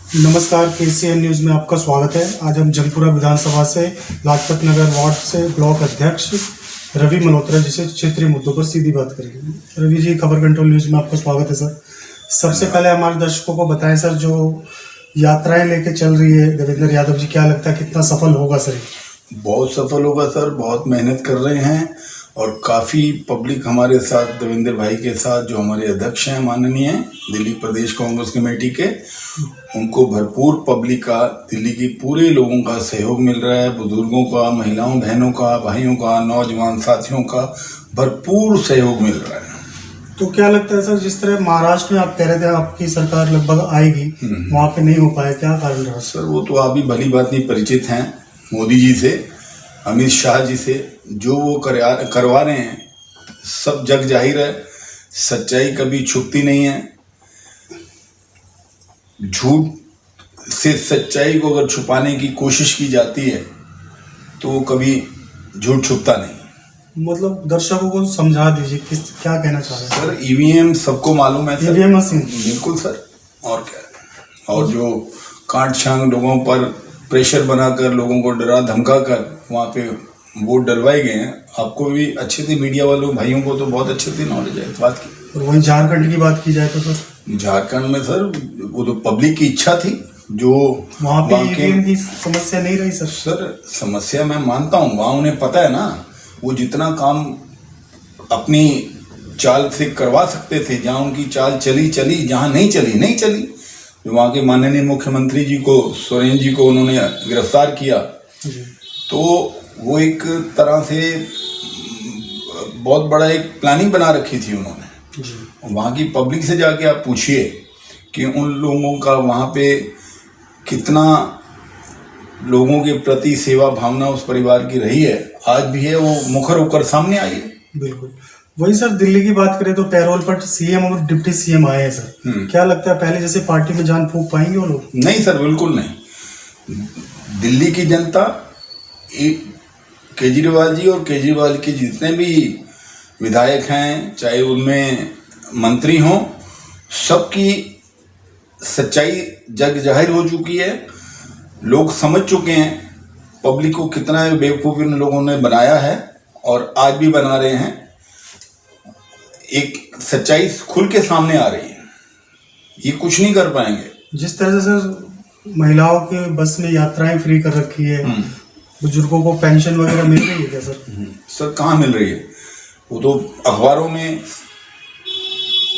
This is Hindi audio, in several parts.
नमस्कार, केसीएन न्यूज़ में आपका स्वागत है। आज हम जमपुरा विधानसभा से लाजपत नगर वार्ड से ब्लॉक अध्यक्ष रवि मल्होत्रा जी से क्षेत्रीय मुद्दों पर सीधी बात करेंगे। रवि जी, खबर कंट्रोल न्यूज़ में आपका स्वागत है सर। सबसे पहले हमारे दर्शकों को बताएं सर, जो यात्राएं लेके चल रही है देवेंद्र यादव जी, क्या लगता है कितना सफल होगा सर? बहुत सफल होगा सर, बहुत मेहनत कर रहे हैं और काफ़ी पब्लिक हमारे साथ, देवेंद्र भाई के साथ, जो हमारे अध्यक्ष हैं माननीय दिल्ली प्रदेश कांग्रेस कमेटी के, उनको भरपूर पब्लिक का, दिल्ली की पूरे लोगों का सहयोग मिल रहा है। बुजुर्गों का, महिलाओं बहनों का, भाइयों का, नौजवान साथियों का भरपूर सहयोग मिल रहा है। तो क्या लगता है सर, जिस तरह महाराष्ट्र में आप कह रहे थे आपकी सरकार लगभग आएगी, वहाँ पे नहीं हो पाया, क्या कारण रहा सर? वो तो आप भी भली बात नहीं परिचित हैं मोदी जी से, अमित शाह जी से, जो वो करवा रहे हैं सब जग जाहिर है। सच्चाई कभी छुपती नहीं है। झूठ से सच्चाई को अगर छुपाने की कोशिश की जाती है तो वो कभी झूठ छुपता नहीं। मतलब दर्शकों को समझा दीजिए क्या कहना चाह रहे हैं सर? ईवीएम सबको मालूम है सर, ईवीएम मशीन। बिल्कुल सर, और क्या है। और जो कांट छांग लोगों पर प्रेशर बनाकर, लोगों को डरा धमका कर वहाँ पे वोट डलवाए गए हैं। आपको भी अच्छे से, मीडिया वालों भाइयों को तो बहुत अच्छे से नॉलेज है इस बात की। और वहीं झारखंड की बात की जाए तो सर, झारखंड में सर वो तो पब्लिक की इच्छा थी, जो वहाँ पे ईवीएम की समस्या नहीं रही सर। सर समस्या मैं मानता हूँ, वहाँ उन्हें पता है ना, वो जितना काम अपनी चाल से करवा सकते थे, जहाँ उनकी चाल चली, जहाँ नहीं चली। वहाँ के माननीय मुख्यमंत्री जी को, सोरेन जी को उन्होंने गिरफ्तार किया, तो वो एक तरह से बहुत बड़ा एक प्लानिंग बना रखी थी उन्होंने। वहाँ की पब्लिक से जाके आप पूछिए कि उन लोगों का वहाँ पे कितना लोगों के प्रति सेवा भावना उस परिवार की रही है, आज भी है, वो मुखर होकर सामने आई है। बिल्कुल। वही सर, दिल्ली की बात करें तो पैरोल पर सीएम और डिप्टी सीएम आए हैं सर। क्या लगता है पहले जैसे पार्टी में जान फूंक पाएंगे वो लोग? नहीं सर, बिल्कुल नहीं। दिल्ली की जनता केजरीवाल जी और केजरीवाल के जितने भी विधायक हैं, चाहे उनमें मंत्री हों, सबकी सच्चाई जग जाहिर हो चुकी है। लोग समझ चुके हैं पब्लिक को कितना बेवकूफ़ इन लोगों ने बनाया है, और आज भी बना रहे हैं। एक सच्चाई खुल के सामने आ रही है, ये कुछ नहीं कर पाएंगे। जिस तरह से सर महिलाओं के बस में यात्राएं फ्री कर रखी है, बुजुर्गों को पेंशन वगैरह मिल रही है क्या सर? सर कहाँ मिल रही है? वो तो अखबारों में,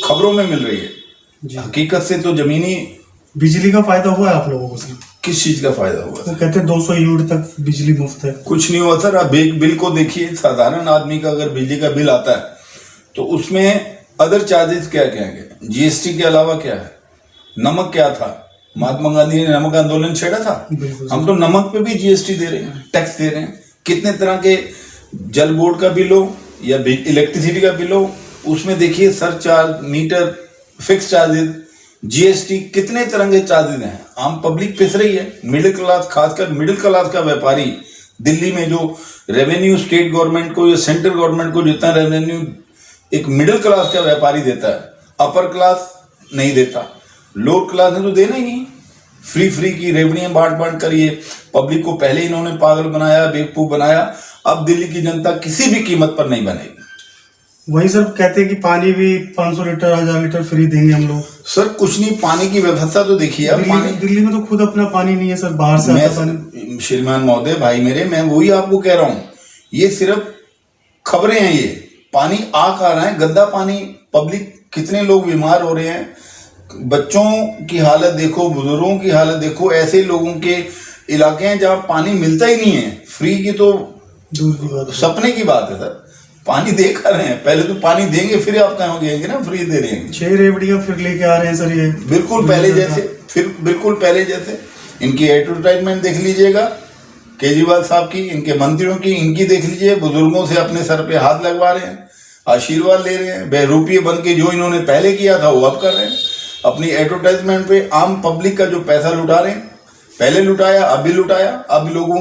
खबरों में मिल रही है। हकीकत से तो जमीनी बिजली का फायदा हुआ है आप लोगों को सर? किस चीज का फायदा हुआ? वो कहते हैं 200 यूनिट तक बिजली मुफ्त है। कुछ नहीं हुआ सर। आप बिल को देखिए, साधारण आदमी का अगर बिजली का बिल आता है तो उसमें अदर चार्जेस क्या क्या है? जीएसटी के अलावा क्या है? नमक क्या था? महात्मा गांधी ने नमक आंदोलन छेड़ा था। हम तो नमक पे भी जीएसटी दे रहे हैं, टैक्स दे रहे हैं। कितने तरह के जल बोर्ड का बिल हो या इलेक्ट्रिसिटी का बिल हो, उसमें देखिए surcharge, meter, fix charges, GST, कितने तरह के चार्जेस हैं। आम पब्लिक पिस रही है। मिडिल क्लास, खासकर मिडिल क्लास का व्यापारी, दिल्ली में जो रेवेन्यू स्टेट गवर्नमेंट को या सेंट्रल गवर्नमेंट को जितना रेवेन्यू एक मिडिल क्लास का व्यापारी देता है, अपर क्लास नहीं देता। लोअर क्लास ने तो देना ही नहीं। फ्री की रेवड़ियां बांट करिए। पब्लिक को पहले इन्होंने पागल बनाया, बेवकूफ बनाया। अब दिल्ली की जनता किसी भी कीमत पर नहीं बनेगी। वही सर कहते हैं कि पानी भी 500 लीटर 1000 लीटर फ्री देंगे हम लोग। सर कुछ नहीं, पानी की व्यवस्था तो देखिए। दिल्ली में तो खुद अपना पानी नहीं है सर, बाहर से आता पानी। श्रीमान महोदय, भाई मेरे, मैं वही आपको कह रहा हूँ, ये सिर्फ खबरें हैं। ये पानी आ रहा है, गंदा पानी। पब्लिक, कितने लोग बीमार हो रहे हैं। बच्चों की हालत देखो, बुजुर्गों की हालत देखो। ऐसे लोगों के इलाके हैं जहाँ पानी मिलता ही नहीं है। फ्री की तो दूर की बात है, सपने की बात है सर। पानी दे कर रहे हैं, पहले तो पानी देंगे फिर आप कहोगे ना फ्री दे रहे हैं। 6 रेवड़ियां फिर लेके आ रहे हैं सर। ये बिल्कुल पहले जैसे, फिर बिल्कुल पहले जैसे। इनकी एडवर्टाइजमेंट देख लीजिएगा केजरीवाल साहब की, इनके मंत्रियों की, इनकी देख लीजिए। बुजुर्गों से अपने सर पे हाथ लगवा रहे हैं, आशीर्वाद ले रहे हैं। बेरुपये बन के जो इन्होंने पहले किया था वो अब कर रहे हैं। अपनी एडवर्टाइजमेंट पे आम पब्लिक का जो पैसा लुटा रहे हैं, पहले लुटाया, अब भी लुटाया। अब लोगों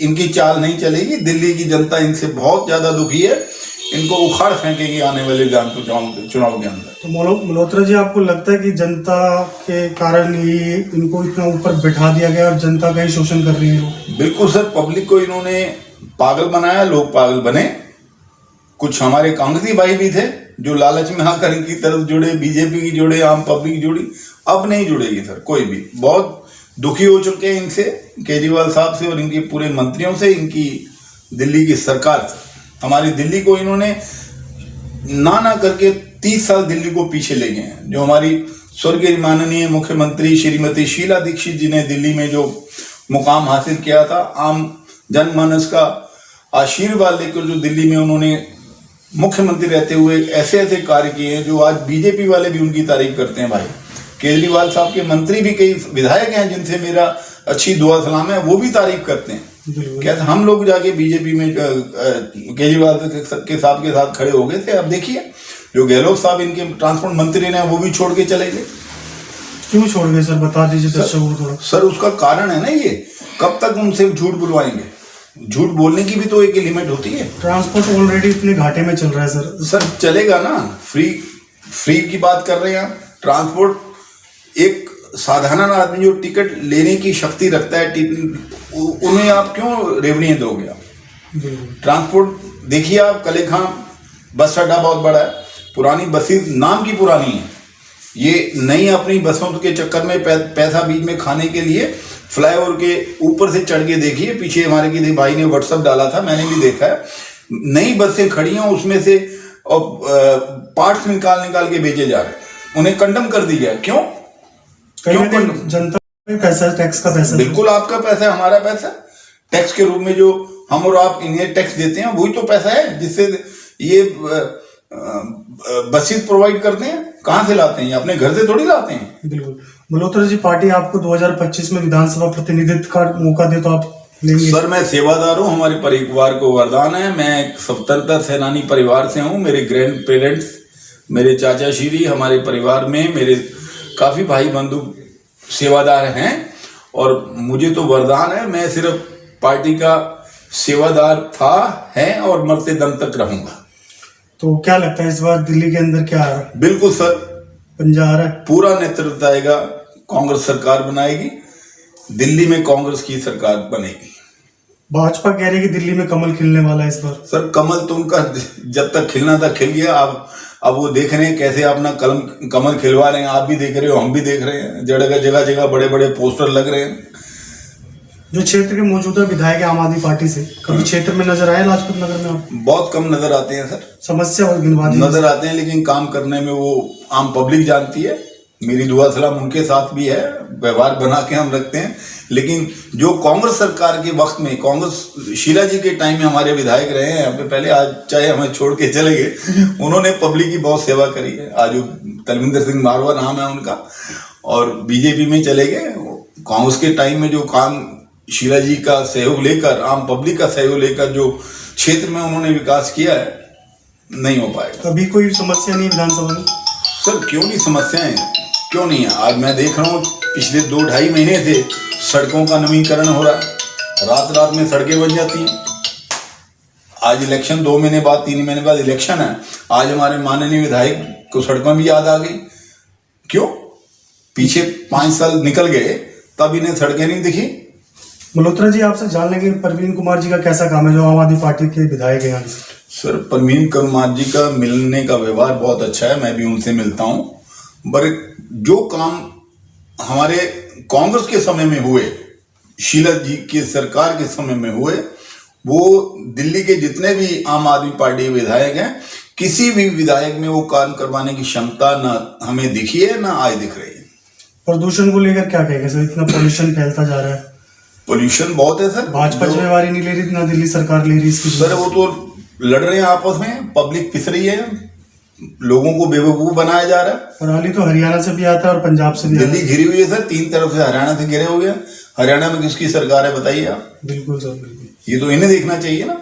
इनकी चाल नहीं चलेगी। दिल्ली की जनता इनसे बहुत ज्यादा दुखी है। इनको उखाड़ फेंकेंगे आने वाले चुनाव के अंदर। तो मल्होत्रा जी, आपको लगता है कि जनता के कारण ही इनको इतना ऊपर बैठा दिया गया और जनता का ही शोषण कर रही है लोग? बिल्कुल सर, पब्लिक को इन्होंने पागल बनाया, लोग पागल बने। कुछ हमारे कांग्रेसी भाई भी थे जो लालच में आकर इनकी तरफ जुड़े, बीजेपी की जुड़े, आम पब्लिक जुड़ी। अब नहीं जुड़ेगी सर कोई भी। बहुत दुखी हो चुके हैं इनसे, केजरीवाल साहब से और इनके पूरे मंत्रियों से, इनकी दिल्ली की सरकार से। हमारी दिल्ली को इन्होंने ना करके 30 साल दिल्ली को पीछे ले गए हैं। जो हमारी स्वर्गीय माननीय मुख्यमंत्री श्रीमती शीला दीक्षित जी ने दिल्ली में जो मुकाम हासिल किया था, आम जनमानस का आशीर्वाद लेकर जो दिल्ली में उन्होंने मुख्यमंत्री रहते हुए ऐसे ऐसे कार्य किए हैं जो आज बीजेपी वाले भी उनकी तारीफ करते हैं। भाई केजरीवाल साहब के मंत्री भी कई विधायक हैं जिनसे मेरा अच्छी दुआ सलाम है, वो भी तारीफ करते हैं। कहते हम लोग जाके बीजेपी में केजरीवाल के साथ खड़े हो गए थे। अब देखिए जो गहलोत साहब इनके ट्रांसपोर्ट मंत्री ने वो भी छोड़ के चले गए। क्यों छोड़ गए सर, बता दीजिए दर्शकों को थोड़ा। सर उसका कारण है ना, ये कब तक उनसे झूठ बुलवाएंगे? झूठ बोलने की भी तो एक लिमिट होती है। ट्रांसपोर्ट ऑलरेडी इतने घाटे में चल रहा है सर। सर चलेगा ना, फ्री की बात कर रहे हैं। ट्रांसपोर्ट एक साधारण आदमी जो टिकट लेने की शक्ति रखता है, उन्हें आप क्यों रेवड़ियां दोगे? आप ट्रांसपोर्ट देखिए, आप कलेखां बस अड्डा बहुत बड़ा है, पुरानी बसें नाम की पुरानी है। ये नई अपनी बसों के चक्कर में पैसा बीच में खाने के लिए फ्लाईओवर के ऊपर से चढ़ के देखिए, पीछे हमारे किसी भाई ने व्हाट्सएप डाला था, मैंने भी देखा है। नई बसें खड़ी हैं, उसमें से पार्ट्स निकाल के बेचे जा रहे हैं। उन्हें कंडम कर दी गया। क्यों जनता पैसा, टैक्स का पैसा। बिल्कुल आपका पैसा है, हमारा पैसा। टैक्स के रूप में जो हम और आप इन्हें टैक्स देते हैं वही तो पैसा है जिससे ये बसें प्रोवाइड करते हैं। कहां से लाते हैं? अपने घर से थोड़ी लाते हैं। बिल्कुल। मल्होत्रा जी, पार्टी आपको 2025 में विधानसभा प्रतिनिधित्व का मौका दे तो आप लेंगे? सर मैं सेवादार हूँ, हमारे परिवार को वरदान है। मैं एक स्वतंत्रता सेनानी परिवार से हूँ। मेरे ग्रैंड पेरेंट्स, मेरे चाचा श्री, हमारे परिवार में मेरे काफी भाई बंधु सेवादार हैं और मुझे तो वरदान है। मैं सिर्फ पार्टी का सेवादार था, है और मरते दम तक रहूंगा। तो क्या लगता है इस बार दिल्ली के अंदर क्या आ रहा है? बिल्कुल सर, पंजा आ रहा है। पूरा नेतृत्व आएगा, कांग्रेस सरकार बनाएगी, दिल्ली में कांग्रेस की सरकार बनेगी। भाजपा कह रही है कि दिल्ली में कमल खिलने वाला है इस बार। सर कमल तो उनका जब तक खिलना था खिल गया। अब वो देख रहे हैं कैसे अपना कमल खिलवा रहे हैं। आप भी देख रहे हो, हम भी देख रहे हैं। जगह जगह बड़े बड़े पोस्टर लग रहे हैं। जो क्षेत्र के मौजूदा विधायक आम आदमी पार्टी से, कभी क्षेत्र में नजर आए लाजपत नगर में? आप बहुत कम नजर आते हैं सर। समस्या और गिनवा दी नजर आते हैं, लेकिन काम करने में वो आम पब्लिक जानती है। मेरी दुआ सलाम उनके साथ भी है, व्यवहार बना के हम रखते हैं। लेकिन जो कांग्रेस सरकार के वक्त में, कांग्रेस शीला जी के टाइम में हमारे विधायक रहे हैं पहले, आज चाहे हमें छोड़ के चले गए, उन्होंने पब्लिक की बहुत सेवा करी है। आज तलविंदर सिंह मारवा नाम है उनका, और बीजेपी में चले गए। कांग्रेस के टाइम में जो काम शीला जी का सहयोग लेकर, आम पब्लिक का सहयोग लेकर जो क्षेत्र में उन्होंने विकास किया है, नहीं हो पाएगा। अभी कोई समस्या नहीं विधानसभा में? सर क्यों नहीं समस्याएं, क्यों नहीं है? आज मैं देख रहा हूँ पिछले 2-2.5 महीने से सड़कों का नवीकरण हो रहा है। रात में सड़कें बन जाती हैं। आज इलेक्शन 2 महीने बाद, 3 महीने बाद इलेक्शन है। आज हमारे माननीय विधायक को सड़कों भी याद आ गई। क्यों? पीछे 5 साल निकल गए तब इन्हें सड़कें नहीं दिखी। मल्होत्रा जी, आपसे जान लेंगे परवीन कुमार जी का कैसा काम है, जो आम आदमी पार्टी के विधायक हैं? सर परवीन कुमार जी का मिलने का व्यवहार बहुत अच्छा है, मैं भी उनसे मिलता हूँ। पर जो काम हमारे कांग्रेस के समय में हुए, शीला जी की सरकार के समय में हुए, वो दिल्ली के जितने भी आम आदमी पार्टी विधायक हैं, किसी भी विधायक में वो काम करवाने की क्षमता ना हमें दिखी है, ना आज दिख रही है। प्रदूषण को लेकर क्या कहेंगे सर? इतना पोल्यूशन फैलता जा रहा है। पोल्यूशन बहुत है सर। भाजपा जिम्मेवारी नहीं ले रही, ना दिल्ली सरकार ले रही इसकी। सर वो तो लड़ रहे हैं आपस में, पब्लिक पिस रही है, लोगों को बेवकूफ बनाया जा रहा है। और हाल ही तो हरियाणा से भी आता है और पंजाब से भी। दिल्ली घिरी हुई है सर, 3 तरफ से हरियाणा से घिरे हुए हैं। हरियाणा में किसकी सरकार है बताइए आप? बिल्कुल सर, बिल्कुल। ये तो इन्हें देखना चाहिए ना।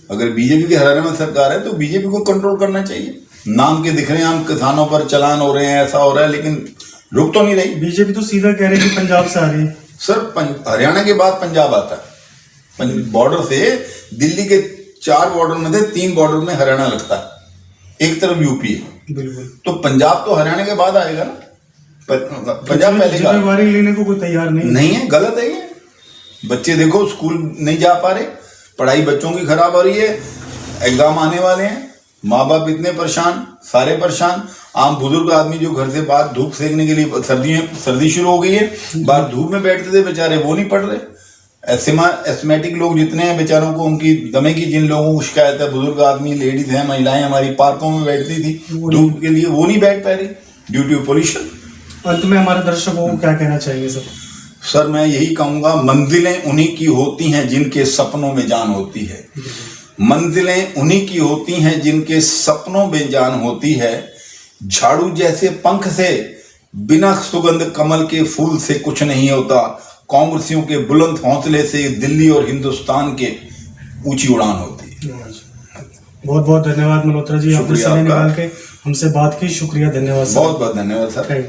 अगर बीजेपी की हरियाणा में सरकार है तो बीजेपी को कंट्रोल करना चाहिए। नाम के दिख रहे हैं, हम किसानों पर चलान हो रहे हैं, ऐसा हो रहा है, लेकिन रुक तो नहीं रही। बीजेपी तो सीधा कह रही है कि पंजाब से आ रही है। सर हरियाणा के बाद पंजाब आता है। बॉर्डर से दिल्ली के 4 बॉर्डर में थे, 3 बॉर्डर में हरियाणा लगता है, एक तरफ यूपी है। बिल्कुल। तो पंजाब तो हरियाणा के बाद आएगा ना, पंजाब पहले का जिम्मेवारी लेने को कोई तैयार नहीं है, गलत है ये। बच्चे देखो स्कूल नहीं जा पा रहे, पढ़ाई बच्चों की खराब हो रही है, एग्जाम आने वाले हैं, माँ बाप इतने परेशान, सारे परेशान। आम बुजुर्ग आदमी जो घर से बाहर धूप सेकने के लिए, सर्दी शुरू हो गई है, बाहर धूप में बैठते थे बेचारे, वो नहीं पढ़ रहे। एस्थमेटिक लोग जितने हैं बेचारों को, उनकी दमे की जिन लोगों को शिकायत है, बुजुर्ग आदमी, लेडीज हैं, महिलाएं हमारी पार्कों में बैठती थी धूप के लिए, वो नहीं बैठ पा रही ड्यू टू पोल्यूशन। अंत में हमारे दर्शकों को क्या कहना चाहेंगे सर? सर मैं यही कहूंगा, मंजिलें उन्हीं की होती हैं जिनके सपनों में जान होती है। मंजिलें उन्हीं की होती हैं जिनके सपनों में जान होती है। झाड़ू जैसे पंख से, बिना सुगंध कमल के फूल से कुछ नहीं होता। कांग्रेसियों के बुलंद हौसले से दिल्ली और हिंदुस्तान के ऊंची उड़ान होती है। बहुत बहुत धन्यवाद मल्होत्रा जी, आपने समय निकाल के हमसे बात की, शुक्रिया, धन्यवाद सर। बहुत बहुत धन्यवाद सर।